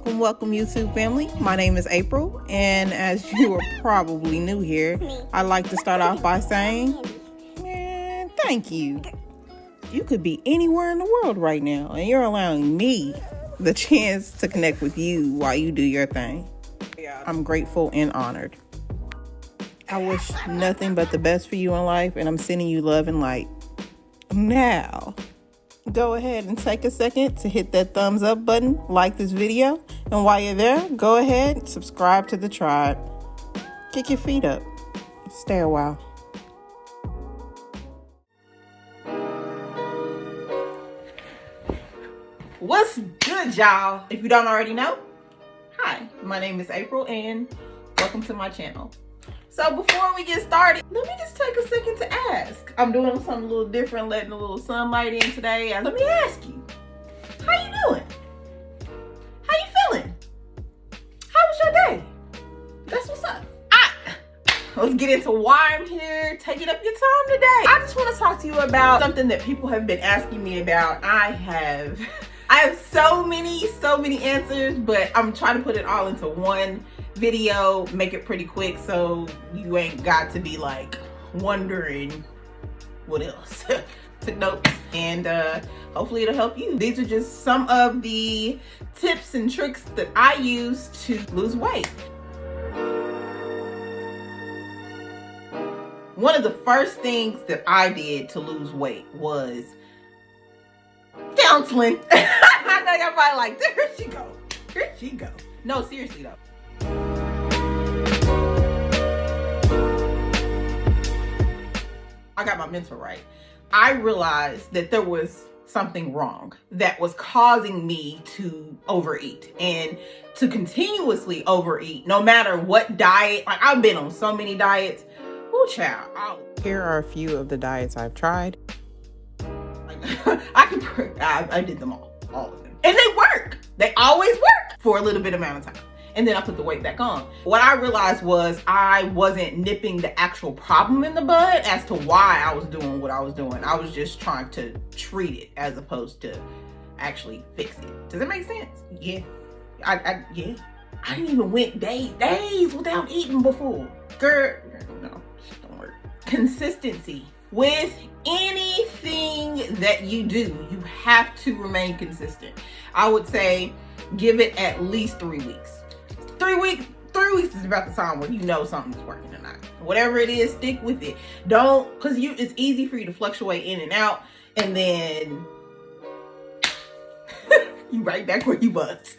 Welcome YouTube family. My name is April, and as you are probably new here, I'd like to start off by saying, man, thank you. You could be anywhere in the world right now, and you're allowing me the chance to connect with you while you do your thing. I'm grateful and honored. I wish nothing but the best for you in life, and I'm sending you love and light. Now, go ahead and take a second to hit that thumbs up button, like this video, and while you're there, go ahead and subscribe to the tribe. Kick your feet up. Stay a while. What's good, y'all? If you don't already know, hi, my name is April, and welcome to my channel. So before we get started, let me just take a second to ask. I'm doing something a little different, letting a little sunlight in today. Let me ask you, how you doing? How you feeling? How was your day? That's what's up. Let's get into why I'm here, taking up your time today. I just want to talk to you about something that people have been asking me about. I have so many answers, but I'm trying to put it all into one video, make it pretty quick so you ain't got to be like wondering what else. Took notes, and hopefully it'll help you. These are just some of the tips and tricks that I use to lose weight. One of the first things that I did to lose weight was counseling. I know y'all probably like, there she go. Here she go. No, seriously though. I got my mental right. I realized that there was something wrong that was causing me to overeat and to continuously overeat, no matter what diet. Like, I've been on so many diets. Oh, child. Here are a few of the diets I've tried. I did them all of them. And they work. They always work for a little bit amount of time. And then I put the weight back on. What I realized was I wasn't nipping the actual problem in the bud as to why I was doing what I was doing. I was just trying to treat it as opposed to actually fix it. Does that make sense? Yeah. I didn't even went days without eating before. Girl, no, shit don't work. Consistency. With anything that you do, you have to remain consistent. I would say give it at least 3 weeks. 3 weeks is about the time when you know something's working or not. Whatever it is, stick with it. Don't, because it's easy for you to fluctuate in and out, and then you right back where you was.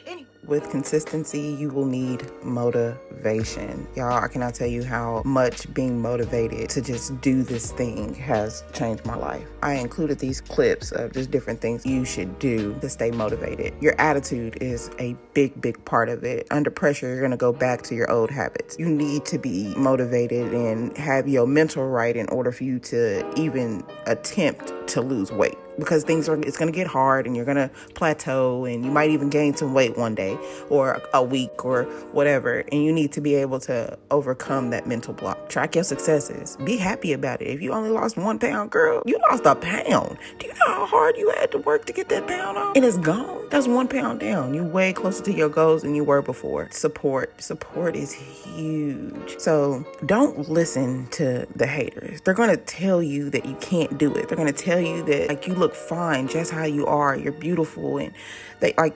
Anyway. With consistency, you will need motivation. Y'all, I cannot tell you how much being motivated to just do this thing has changed my life. I included these clips of just different things you should do to stay motivated. Your attitude is a big part of it. Under pressure, you're going to go back to your old habits. You need to be motivated and have your mental right in order for you to even attempt to lose weight. Because it's going to get hard and you're going to plateau and you might even gain some weight one day or a week or whatever. And you need to be able to overcome that mental block. Track your successes. Be happy about it. If you only lost 1 pound, girl, you lost a pound. Do you know how hard you had to work to get that pound off? And it's gone. That's 1 pound down. You're way closer to your goals than you were before. Support is huge. So don't listen to the haters. They're going to tell you that you can't do it. They're going to tell you that like you look fine just how you are, you're beautiful, and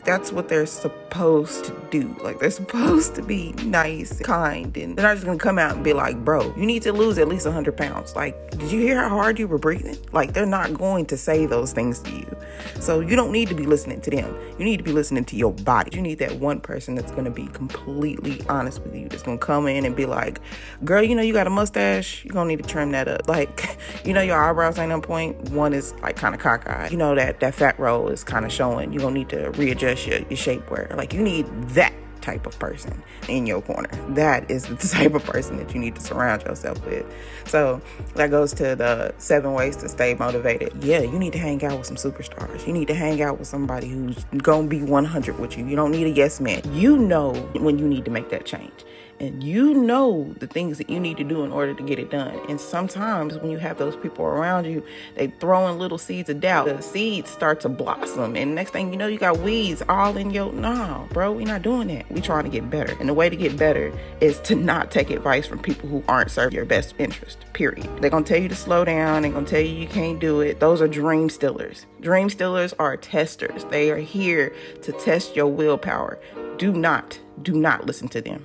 that's what they're supposed to do. Like, they're supposed to be nice, kind, and they're not just gonna come out and be like, bro, you need to lose at least 100 pounds. Like, did you hear how hard you were breathing? Like, they're not going to say those things to you. So you don't need to be listening to them. You need to be listening to your body. You need that one person that's gonna be completely honest with you, that's gonna come in and be like, girl, you know you got a mustache, you're gonna need to trim that up. Like, you know your eyebrows ain't on point, one is like kind of cockeyed. You know that fat roll is kind of showing. You're gonna need to readjust your shapewear. Like, you need that type of person in your corner. That is the type of person that you need to surround yourself with. So that goes to the 7 ways to stay motivated. Yeah, you need to hang out with some superstars. You need to hang out with somebody who's gonna be 100 with you. You don't need a yes man. You know when you need to make that change. and you know the things that you need to do in order to get it done. And sometimes when you have those people around you, they throw in little seeds of doubt. The seeds start to blossom, and next thing you know, you got weeds all in your, no, bro, we're not doing that. We trying to get better. And the way to get better is to not take advice from people who aren't serving your best interest, period. They're going to tell you to slow down. They're going to tell you can't do it. Those are dream stillers. Dream stillers are testers. They are here to test your willpower. Do not listen to them.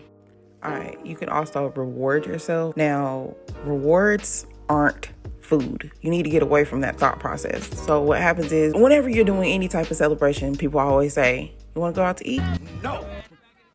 All right, you can also reward yourself. Now, rewards aren't food. You need to get away from that thought process. So what happens is, whenever you're doing any type of celebration, people always say, you want to go out to eat? No.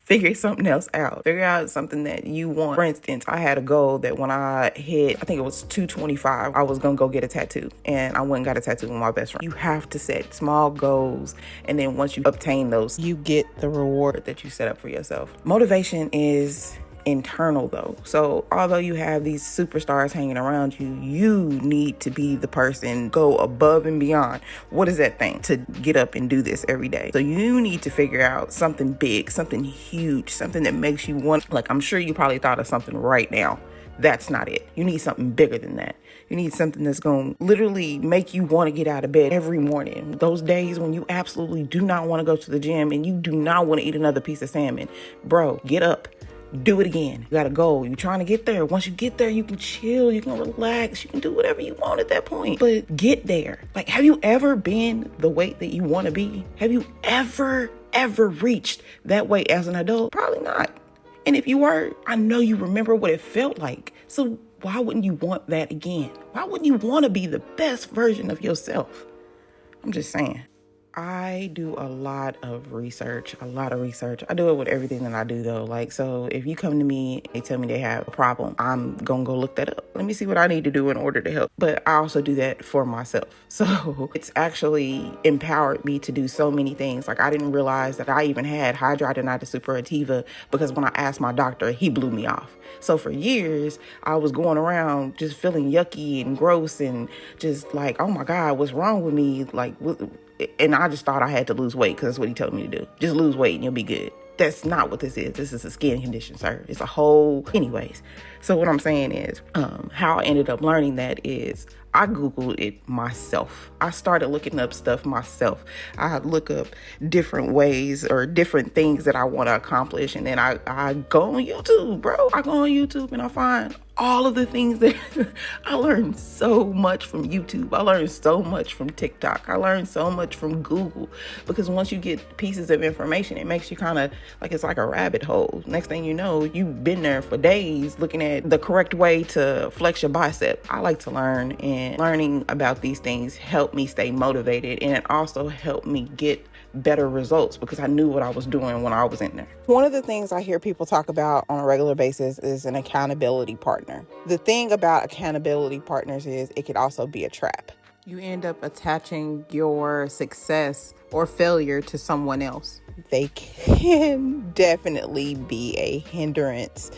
Figure something else out. Figure out something that you want. For instance, I had a goal that when I hit, I think it was 225, I was going to go get a tattoo. And I went and got a tattoo with my best friend. You have to set small goals. And then once you obtain those, you get the reward that you set up for yourself. Motivation is internal though. So although you have these superstars hanging around you, you need to be the person, go above and beyond. What is that thing? To get up and do this every day. So you need to figure out something big, something huge, something that makes you want, like I'm sure you probably thought of something right now. That's not it. You need something bigger than that. You need something that's going to literally make you want to get out of bed every morning. Those days when you absolutely do not want to go to the gym and you do not want to eat another piece of salmon. Bro, get up. Do it again. You got a goal. You're trying to get there. Once you get there, you can chill. You can relax. You can do whatever you want at that point. But get there. Like, have you ever been the weight that you want to be? Have you ever reached that weight as an adult? Probably not. And if you were, I know you remember what it felt like. So why wouldn't you want that again? Why wouldn't you want to be the best version of yourself? I'm just saying. I do a lot of research. I do it with everything that I do though. Like, so if you come to me, they tell me they have a problem, I'm going to go look that up. Let me see what I need to do in order to help. But I also do that for myself. So it's actually empowered me to do so many things. Like I didn't realize that I even had hidradenitis suppurativa because when I asked my doctor, he blew me off. So for years, I was going around just feeling yucky and gross and just like, oh my God, what's wrong with me? Like, and I just thought I had to lose weight because that's what he told me to do. Just lose weight and you'll be good. That's not what this is. This is a skin condition, sir. It's a whole... Anyways, so what I'm saying is, how I ended up learning that is I Googled it myself. I started looking up stuff myself. I look up different ways or different things that I want to accomplish. And then I go on YouTube, bro. I go on YouTube and I find all of the things that I learned so much from YouTube. I learned so much from TikTok. I learned so much from Google because once you get pieces of information, it makes you kind of like, it's like a rabbit hole. Next thing you know, you've been there for days looking at the correct way to flex your bicep. I like to learn, and learning about these things helped me stay motivated, and it also helped me get better results because I knew what I was doing when I was in there. One of the things I hear people talk about on a regular basis is an accountability partner. The thing about accountability partners is it could also be a trap. You end up attaching your success or failure to someone else. They can definitely be a hindrance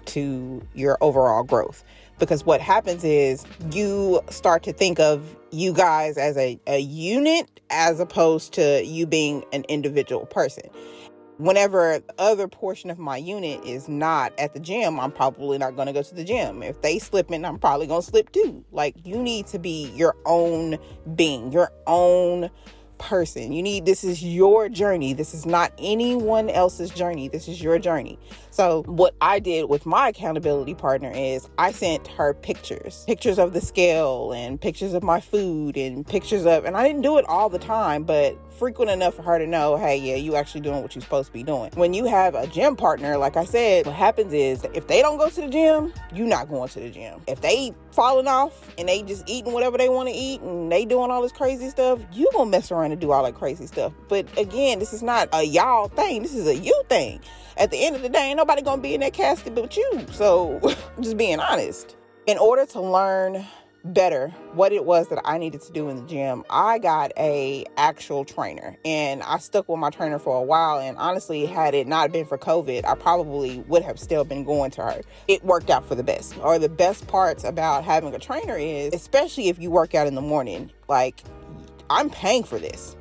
to your overall growth. Because what happens is you start to think of you guys as a unit as opposed to you being an individual person. Whenever the other portion of my unit is not at the gym, I'm probably not going to go to the gym. If they slipping, I'm probably going to slip too. Like, you need to be your own being, your own person. This is your journey. This is not anyone else's journey. This is your journey. So what I did with my accountability partner is I sent her pictures of the scale and pictures of my food and and I didn't do it all the time, but frequent enough for her to know, hey, yeah, you actually doing what you're supposed to be doing. When you have a gym partner, like I said, what happens is if they don't go to the gym, you're not going to the gym. If they falling off and they just eating whatever they want to eat and they doing all this crazy stuff, you gonna mess around and do all that crazy stuff. But again, this is not a y'all thing. This is a you thing. At the end of the day, ain't nobody gonna be in that casket but you. So I'm just being honest. In order to learn better what it was that I needed to do in the gym, I got a actual trainer, and I stuck with my trainer for a while. And honestly, had it not been for COVID, I probably would have still been going to her. It worked out for the best. Or the best parts about having a trainer is, especially if you work out in the morning, like, I'm paying for this.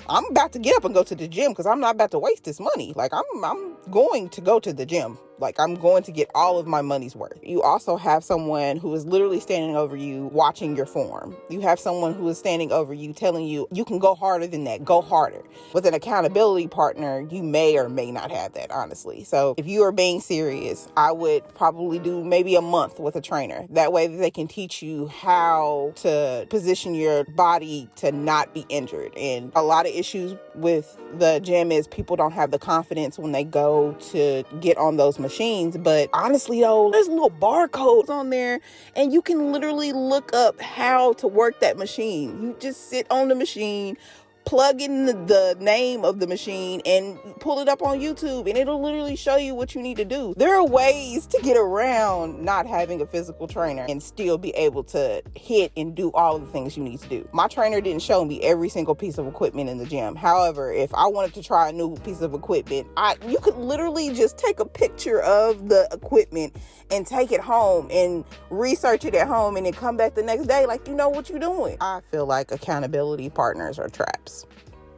I'm about to get up and go to the gym because I'm not about to waste this money. Like, I'm going to go to the gym Like, I'm going to get all of my money's worth. You also have someone who is literally standing over you, watching your form. You have someone who is standing over you, telling you, you can go harder than that, go harder. With an accountability partner, you may or may not have that, honestly. So if you are being serious, I would probably do maybe a month with a trainer. That way they can teach you how to position your body to not be injured. And a lot of issues with the gym is people don't have the confidence when they go to get on those machines. But honestly though, there's little barcodes on there and you can literally look up how to work that machine. You just sit on the machine, plug in the name of the machine and pull it up on YouTube, and it'll literally show you what you need to do. There are ways to get around not having a physical trainer and still be able to hit and do all of the things you need to do. My trainer didn't show me every single piece of equipment in the gym. However, if I wanted to try a new piece of equipment, you could literally just take a picture of the equipment and take it home and research it at home and then come back the next day like you know what you're doing. I feel like accountability partners are traps.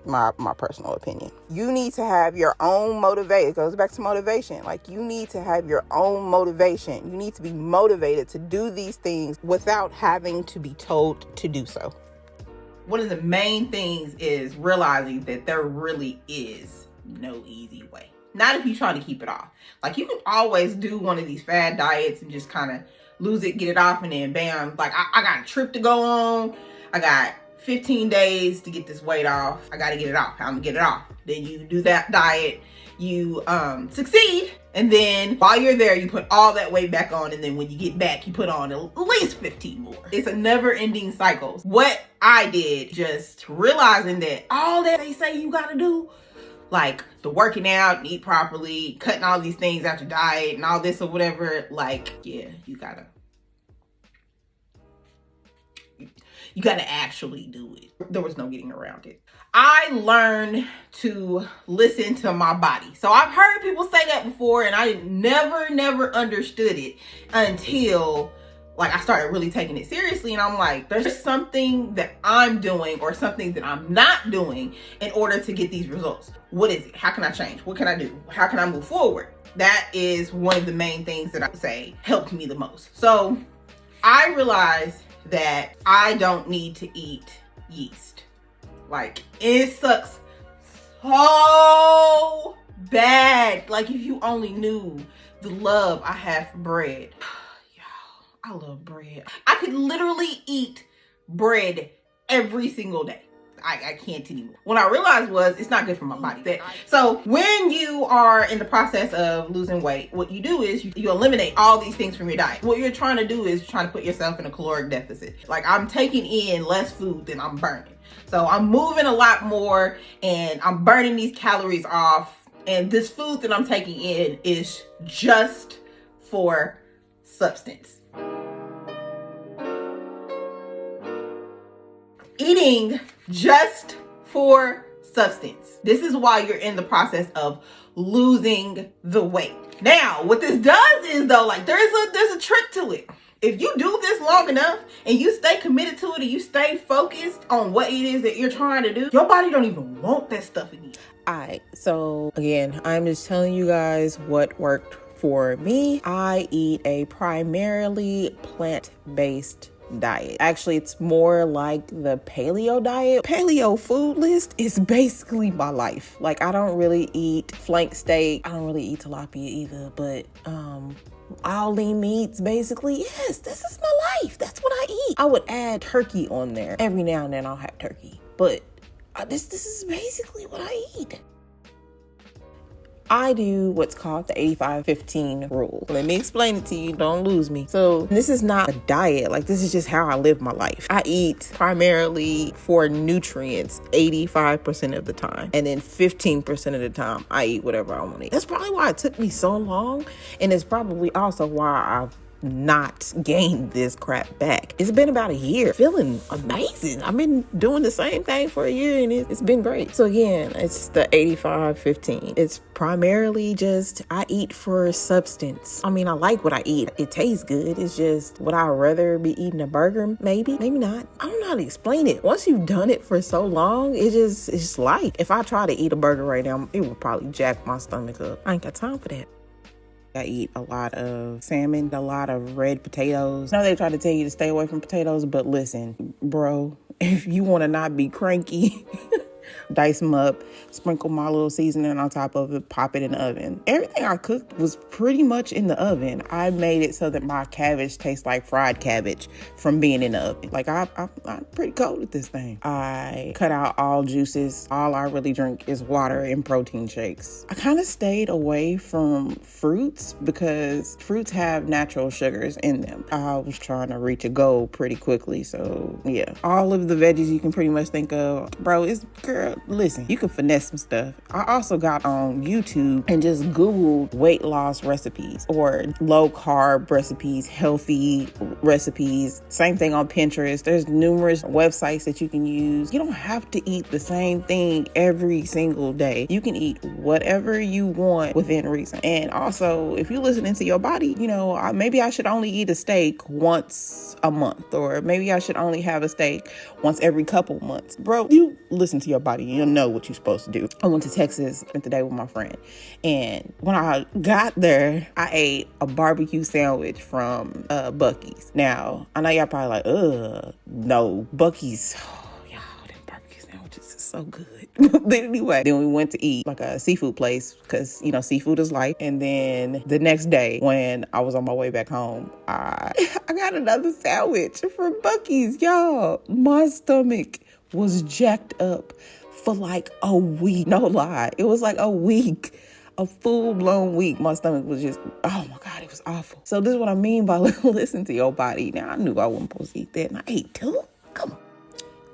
My personal opinion. You need to have your own motivation. It goes back to motivation. Like, you need to have your own motivation. You need to be motivated to do these things without having to be told to do so. One of the main things is realizing that there really is no easy way. Not if you're trying to keep it off. Like, you can always do one of these fad diets and just kind of lose it, get it off, and then bam, like I got a trip to go on. I got 15 days to get this weight off. I got to get it off. I'm gonna get it off. Then you do that diet, you succeed, and then while you're there, you put all that weight back on, and then when you get back, you put on at least 15 more. It's a never-ending cycle. What I did, just realizing that all that they say you gotta do, like the working out and eat properly, cutting all these things out your diet and all this or whatever, like, yeah, you gotta actually do it. There was no getting around it. I learned to listen to my body. So I've heard people say that before, and I never understood it until like I started really taking it seriously. And I'm like, there's something that I'm doing or something that I'm not doing in order to get these results. What is it? How can I change? What can I do? How can I move forward? That is one of the main things that I would say helped me the most. So I realized that I don't need to eat yeast. Like, it sucks so bad. Like, if you only knew the love I have for bread. Y'all, I love bread. I could literally eat bread every single day. I can't anymore. What I realized was it's not good for my body. So when you are in the process of losing weight, what you do is you eliminate all these things from your diet. What you're trying to do is trying to put yourself in a caloric deficit. Like, I'm taking in less food than I'm burning. So I'm moving a lot more and I'm burning these calories off. And this food that I'm taking in is just for substance. Eating just for substance. This is why you're in the process of losing the weight. Now, what this does is though, like there's a trick to it. If you do this long enough and you stay committed to it and you stay focused on what it is that you're trying to do, your body don't even want that stuff again. Alright, so again, I'm just telling you guys what worked for me. I eat a primarily plant-based diet. Actually, it's more like the paleo diet. Paleo food list is basically my life. Like, I don't really eat flank steak. I don't really eat tilapia either, but all lean meats, basically. Yes, this is my life. That's what I eat. I would add turkey on there. Every now and then I'll have turkey, but this is basically what I eat. I do what's called the 85-15 rule. Let me explain it to you. Don't lose me. So this is not a diet. Like, this is just how I live my life. I eat primarily for nutrients 85% of the time. And then 15% of the time, I eat whatever I want to eat. That's probably why it took me so long. And it's probably also why I've not gained this crap back. It's been about a year. Feeling amazing. I've been doing the same thing for a year and it's been great. So again, it's the 85-15. It's primarily just I eat for substance. I mean, I like what I eat. It tastes good. It's just, would I rather be eating a burger? Maybe not. I don't know how to explain it. Once you've done it for so long, it's just like, if I try to eat a burger right now, it would probably jack my stomach up. I ain't got time for that. I eat a lot of salmon, a lot of red potatoes. I know they try to tell you to stay away from potatoes, but listen, bro, if you want to not be cranky, dice them up, sprinkle my little seasoning on top of it, pop it in the oven. Everything I cooked was pretty much in the oven. I made it so that my cabbage tastes like fried cabbage from being in the oven. Like I'm pretty cold at this thing. I cut out all juices. All I really drink is water and protein shakes. I kind of stayed away from fruits because fruits have natural sugars in them. I was trying to reach a goal pretty quickly. So yeah, all of the veggies you can pretty much think of. Bro, girl, listen, you can finesse some stuff. I also got on YouTube and just Googled weight loss recipes or low carb recipes, healthy recipes. Same thing on Pinterest. There's numerous websites that you can use. You don't have to eat the same thing every single day. You can eat whatever you want within reason. And also, if you're listening to your body, maybe I should only eat a steak once a month, or maybe I should only have a steak once every couple months. Bro, you listen to your body. You'll know what you're supposed to do. I went to Texas, spent the day with my friend. And when I got there, I ate a barbecue sandwich from Buc-ee's. Now, I know y'all probably like, no, Buc-ee's. Oh, y'all, them barbecue sandwiches is so good. But anyway, then we went to eat like a seafood place because, seafood is life. And then the next day when I was on my way back home, I got another sandwich from Buc-ee's. Y'all, my stomach was jacked up for like a week. No lie. It was like a week. A full-blown week. My stomach was just, oh my God, it was awful. So this is what I mean by listen to your body. Now, I knew I wasn't supposed to eat that, and I ate two. Come on.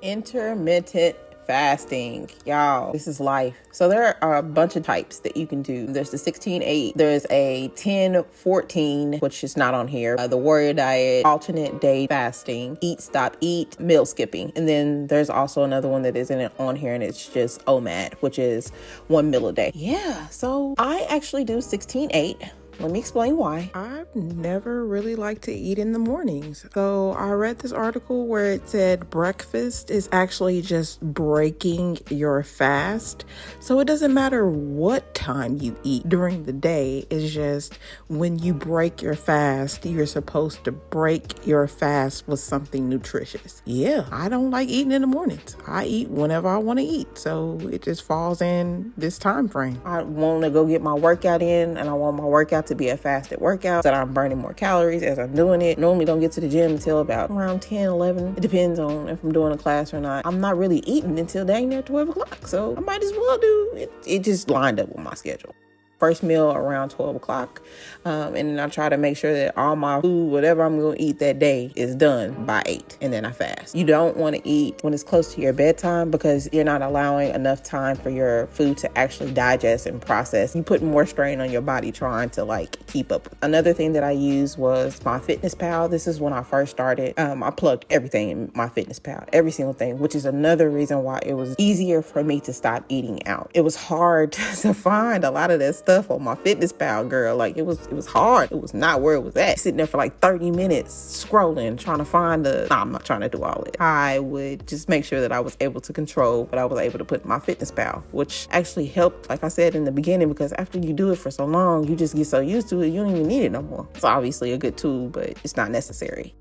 Intermittent fasting. Y'all, this is life. So there are a bunch of types that you can do. There's the 16-8. There's a 10-14, which is not on here. The warrior diet, alternate day fasting, eat, stop, eat, meal skipping. And then there's also another one that isn't on here, and it's just OMAD, which is 1 meal a day. Yeah, so I actually do 16-8. Let me explain why. I've never really liked to eat in the mornings. So I read this article where it said breakfast is actually just breaking your fast. So it doesn't matter what time you eat during the day. It's just when you break your fast, you're supposed to break your fast with something nutritious. Yeah, I don't like eating in the mornings. I eat whenever I want to eat. So it just falls in this time frame. I want to go get my workout in, and I want my workout to be a fasted workout so that I'm burning more calories as I'm doing it. Normally don't get to the gym until about around 10, 11. It depends on if I'm doing a class or not. I'm not really eating until dang near 12 o'clock. So I might as well do it. It just lined up with my schedule. First meal around 12 o'clock. And then I try to make sure that all my food, whatever I'm going to eat that day, is done by 8. And then I fast. You don't want to eat when it's close to your bedtime because you're not allowing enough time for your food to actually digest and process. You put more strain on your body trying to keep up. Another thing that I used was my MyFitnessPal. This is when I first started. I plugged everything in my MyFitnessPal, every single thing, which is another reason why it was easier for me to stop eating out. It was hard to find a lot of that stuff on my MyFitnessPal, girl. It was hard. It was not where it was at. Sitting there for 30 minutes scrolling, trying to find I'm not trying to do all it. I would just make sure that I was able to control what I was able to put in my MyFitnessPal, which actually helped, like I said in the beginning, because after you do it for so long, you just get so used to it, you don't even need it no more. It's obviously a good tool, but it's not necessary.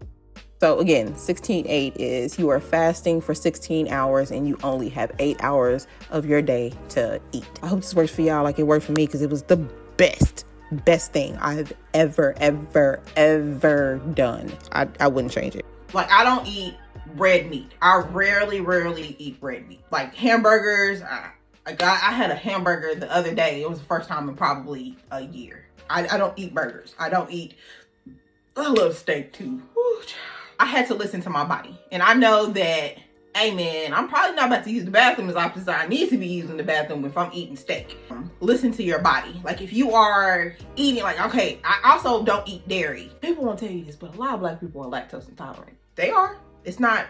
So again, 16-8 is you are fasting for 16 hours and you only have 8 hours of your day to eat. I hope this works for y'all like it worked for me because it was the best thing I've ever done. I wouldn't change it. I don't eat red meat. I rarely eat red meat. Hamburgers, I had a hamburger the other day. It was the first time in probably a year. I don't eat burgers. I love steak too. Woo. I had to listen to my body. And I know that, hey man, I'm probably not about to use the bathroom as often as I need to be using the bathroom if I'm eating steak. Listen to your body. If you are eating, okay, I also don't eat dairy. People won't tell you this, but a lot of Black people are lactose intolerant. They are. It's not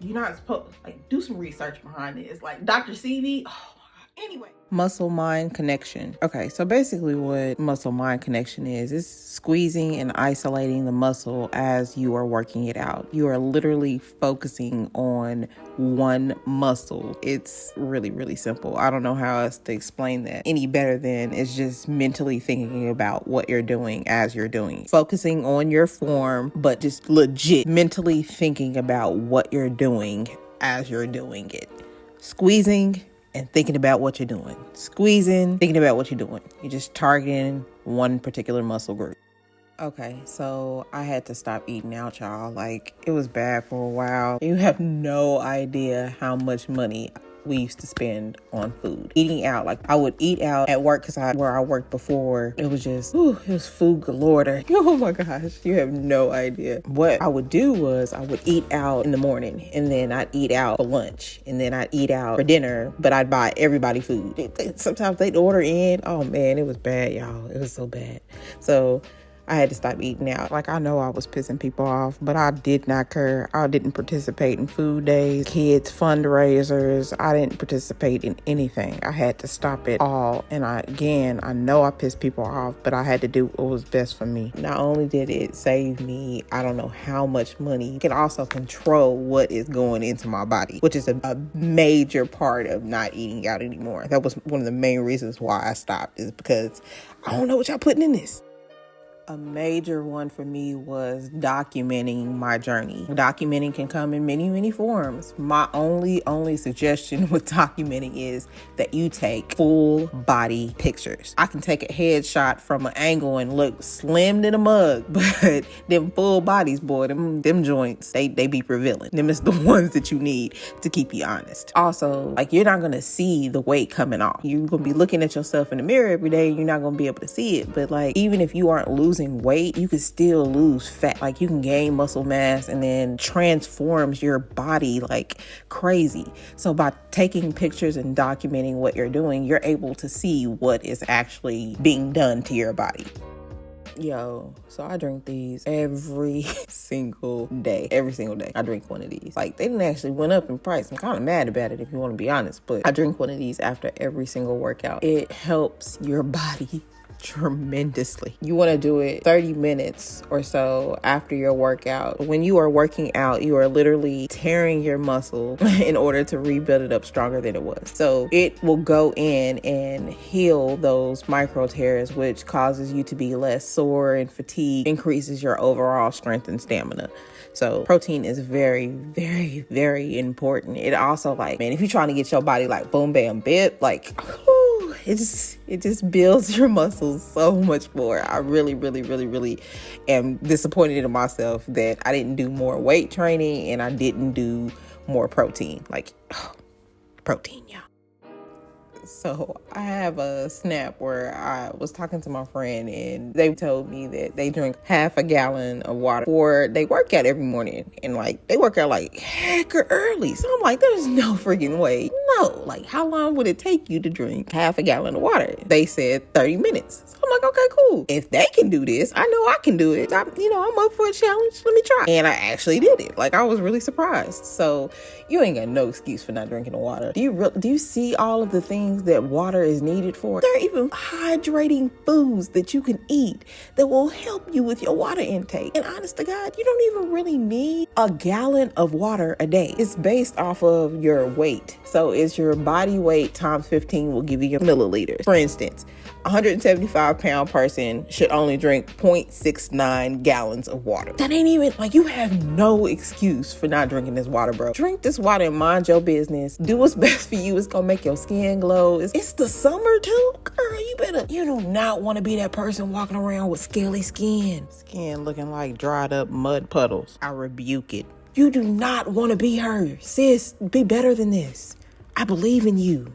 you're not supposed, do some research behind it. It's Dr. Sebi, oh my God, Anyway. Muscle mind connection. Okay, so basically what muscle mind connection is squeezing and isolating the muscle as you are working it out. You are literally focusing on one muscle. It's really, really simple. I don't know how else to explain that any better than it's just mentally thinking about what you're doing as you're doing it. Focusing on your form, but just legit mentally thinking about what you're doing as you're doing it. Squeezing and thinking about what you're doing. Squeezing, thinking about what you're doing. You're just targeting one particular muscle group. Okay, so I had to stop eating out, y'all. Like, it was bad for a while. You have no idea how much money we used to spend on food. Eating out, like I would eat out at work because where I worked before, it was just, it was food galore there. Oh my gosh, you have no idea. What I would do was I would eat out in the morning, and then I'd eat out for lunch, and then I'd eat out for dinner, but I'd buy everybody food. Sometimes they'd order in. Oh man, it was bad, y'all. It was so bad. So I had to stop eating out. Like, I know I was pissing people off, but I did not care. I didn't participate in food days, kids, fundraisers. I didn't participate in anything. I had to stop it all. And I know I pissed people off, but I had to do what was best for me. Not only did it save me, I don't know how much money, you can also control what is going into my body, which is a major part of not eating out anymore. That was one of the main reasons why I stopped, is because I don't know what y'all putting in this. A major one for me was documenting my journey. Documenting can come in many, many forms. My only suggestion with documenting is that you take full body pictures. I can take a headshot from an angle and look slim in a mug, but them full bodies, boy, them joints, they be revealing. Them is the ones that you need to keep you honest. Also, like, you're not gonna see the weight coming off. You're gonna be looking at yourself in the mirror every day. You're not gonna be able to see it. But like, even if you aren't losing weight, you can still lose fat. Like, you can gain muscle mass and then transforms your body like crazy. So by taking pictures and documenting what you're doing, you're able to see what is actually being done to your body. Yo, so I drink these every single day. Every single day I drink one of these. Like, they didn't actually went up in price. I'm kind of mad about it, if you want to be honest, but I drink one of these after every single workout. It helps your body tremendously. You want to do it 30 minutes or so after your workout. When you are working out, you are literally tearing your muscle in order to rebuild it up stronger than it was. So it will go in and heal those micro tears, which causes you to be less sore and fatigued, increases your overall strength and stamina. So protein is very, very, very important. It also, like, man, if you're trying to get your body like boom, bam, bip, like, it just builds your muscles so much more. I really, really, really, really am disappointed in myself that I didn't do more weight training and I didn't do more protein. Like, protein, y'all. So I have a snap where I was talking to my friend and they told me that they drink half a gallon of water before they work out every morning. And like, they work out like heck early. So I'm like, there's no freaking way. No, like, how long would it take you to drink half a gallon of water? They said 30 minutes. So I'm like, okay, cool. If they can do this, I know I can do it. I'm up for a challenge. Let me try. And I actually did it. Like, I was really surprised. So you ain't got no excuse for not drinking the water. Do you see all of the things that water is needed for? There are even hydrating foods that you can eat that will help you with your water intake. And honest to God, you don't even really need a gallon of water a day. It's based off of your weight. So it's your body weight times 15 will give you your milliliters. For instance, a 175-pound person should only drink 0.69 gallons of water. That ain't even, like, you have no excuse for not drinking this water, bro. Drink this water and mind your business. Do what's best for you. It's gonna make your skin glow. It's the summer too. Girl, you do not want to be that person walking around with scaly skin. Skin looking like dried up mud puddles. I rebuke it. You do not want to be her. Sis, be better than this. I believe in you.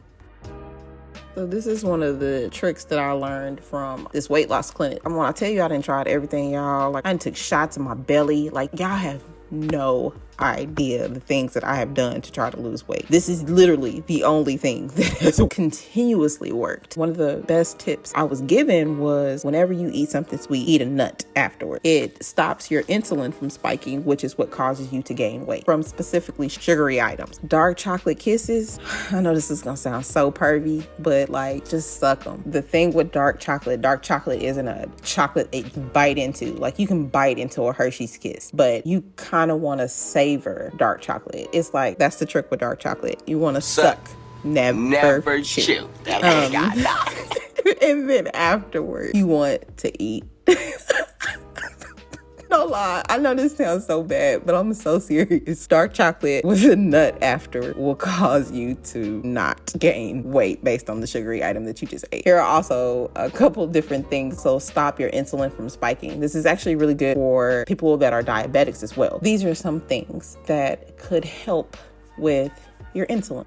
So this is one of the tricks that I learned from this weight loss clinic. When I tell you I done tried everything, y'all. Like, I done took shots in my belly. Like, y'all have no idea the things that I have done to try to lose weight. This is literally the only thing that has continuously worked. One of the best tips I was given was whenever you eat something sweet, eat a nut afterward. It stops your insulin from spiking, which is what causes you to gain weight from specifically sugary items. Dark chocolate kisses, I know this is gonna sound so pervy, but like, just suck them. The thing with dark chocolate isn't a chocolate that you bite into. Like, you can bite into a Hershey's Kiss, but you kind of want to savor dark chocolate. It's like, that's the trick with dark chocolate. You want to suck, never chew. And then afterwards, you want to eat. No lie, I know this sounds so bad, but I'm so serious. Dark chocolate with a nut after will cause you to not gain weight based on the sugary item that you just ate. Here are also a couple different things so stop your insulin from spiking. This is actually really good for people that are diabetics as well. These are some things that could help with your insulin.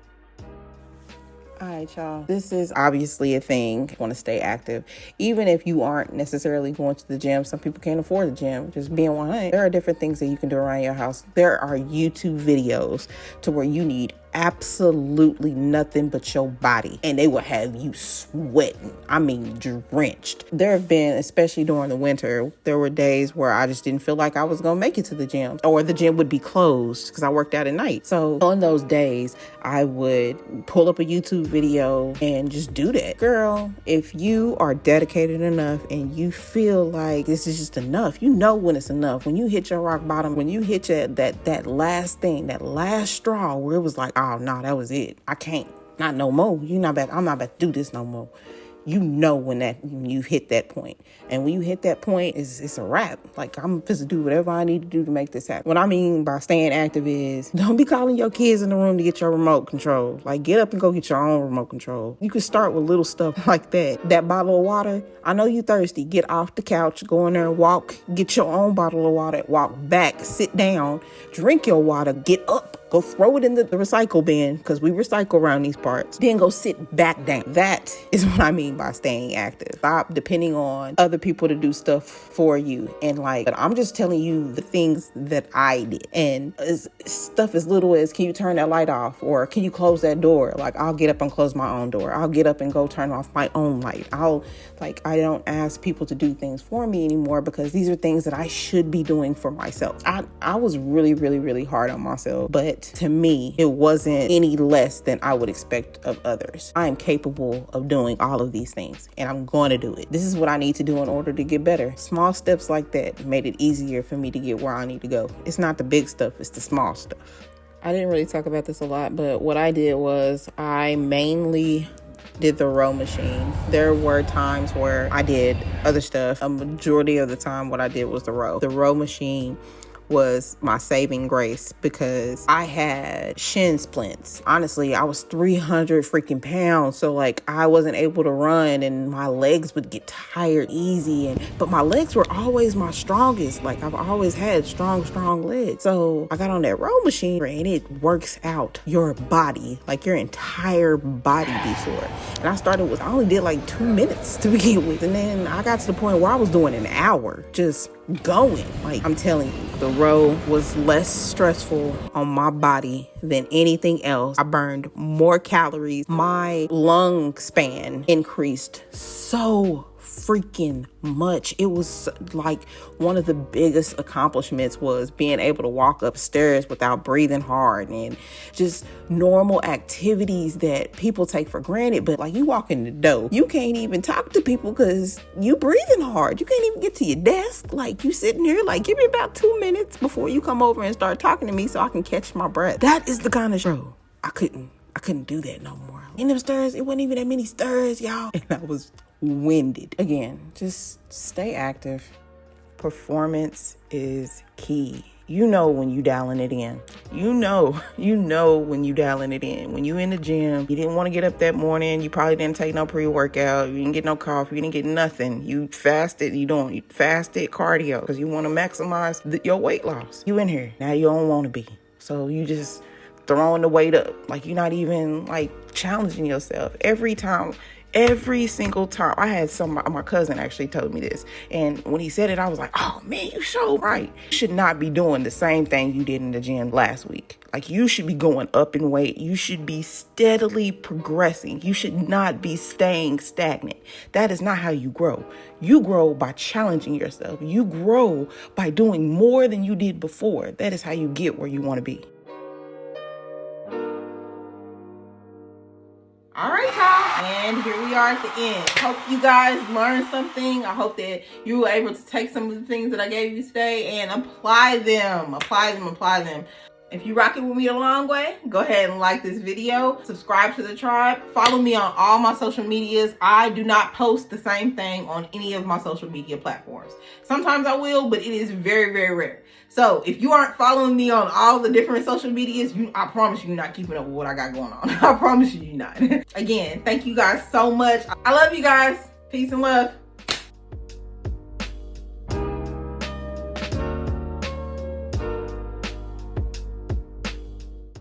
All right, y'all. This is obviously a thing. You want to stay active. Even if you aren't necessarily going to the gym, some people can't afford the gym. Just being 100. There are different things that you can do around your house. There are YouTube videos to where you need absolutely nothing but your body, and they will have you sweating. I mean, drenched. There have been, especially during the winter, there were days where I just didn't feel like I was gonna make it to the gym, or the gym would be closed because I worked out at night. So on those days, I would pull up a YouTube video and just do that. Girl, if you are dedicated enough and you feel like this is just enough, you know when it's enough. When you hit your rock bottom, when you hit that last thing, that last straw where it was like, oh no, that was it. I can't. Not no more. I'm not about to do this no more. You know when you hit that point. And when you hit that point, it's a wrap. Like, I'm supposed to do whatever I need to do to make this happen. What I mean by staying active is don't be calling your kids in the room to get your remote control. Like, get up and go get your own remote control. You can start with little stuff like that. That bottle of water, I know you're thirsty. Get off the couch, go in there and walk, get your own bottle of water, walk back, sit down, drink your water, get up. Go throw it in the recycle bin, because we recycle around these parts. Then go sit back down. That is what I mean by staying active. Stop depending on other people to do stuff for you. And like, I'm just telling you the things that I did. And stuff as little as, can you turn that light off? Or can you close that door? Like, I'll get up and close my own door. I'll get up and go turn off my own light. I don't ask people to do things for me anymore, because these are things that I should be doing for myself. I was really, really, really hard on myself, but to me, it wasn't any less than I would expect of others. I am capable of doing all of these things, and I'm going to do it. This is what I need to do in order to get better. Small steps like that made it easier for me to get where I need to go. It's not the big stuff, it's the small stuff. I didn't really talk about this a lot, but what I did was I mainly did the row machine. There were times where I did other stuff. A majority of the time, what I did was the row. The row machine was my saving grace, because I had shin splints. Honestly, I was 300 freaking pounds. So like, I wasn't able to run, and my legs would get tired easy. But my legs were always my strongest. Like, I've always had strong legs. So I got on that row machine, and it works out your body, like your entire body be sore. And I only did like 2 minutes to begin with. And then I got to the point where I was doing an hour just going. Like, I'm telling you, the row was less stressful on my body than anything else. I burned more calories. My lung span increased so freaking much. It was like one of the biggest accomplishments was being able to walk upstairs without breathing hard, and just normal activities that people take for granted. But like, you walk in the door, you can't even talk to people because you breathing hard. You can't even get to your desk. Like, you sitting here like, give me about 2 minutes before you come over and start talking to me so I can catch my breath. That is the kind of show. I couldn't do that no more. In them stairs, it wasn't even that many stairs, y'all. And I was winded. Again, just stay active. Performance is key. You know when you dialing it in. You know when you dialing it in. When you in the gym, you didn't want to get up that morning. You probably didn't take no pre-workout. You didn't get no coffee. You didn't get nothing. You fasted. You fasted cardio because you want to maximize your weight loss. You in here. Now you don't want to be. So you just throwing the weight up. Like, you're not even like challenging yourself. Every time Every single time. I had my cousin actually told me this. And when he said it, I was like, oh man, you so right. You should not be doing the same thing you did in the gym last week. Like, you should be going up in weight. You should be steadily progressing. You should not be staying stagnant. That is not how you grow. You grow by challenging yourself. You grow by doing more than you did before. That is how you get where you want to be. All right, y'all, and here we are at the end. Hope you guys learned something. I hope that you were able to take some of the things that I gave you today and apply them. If you rock it with me a long way, go ahead and like this video, subscribe to the tribe, follow me on all my social medias. I do not post the same thing on any of my social media platforms. Sometimes I will, but it is very, very rare. So if you aren't following me on all the different social medias, I promise you're not keeping up with what I got going on. I promise you're not. Again, thank you guys so much. I love you guys. Peace and love.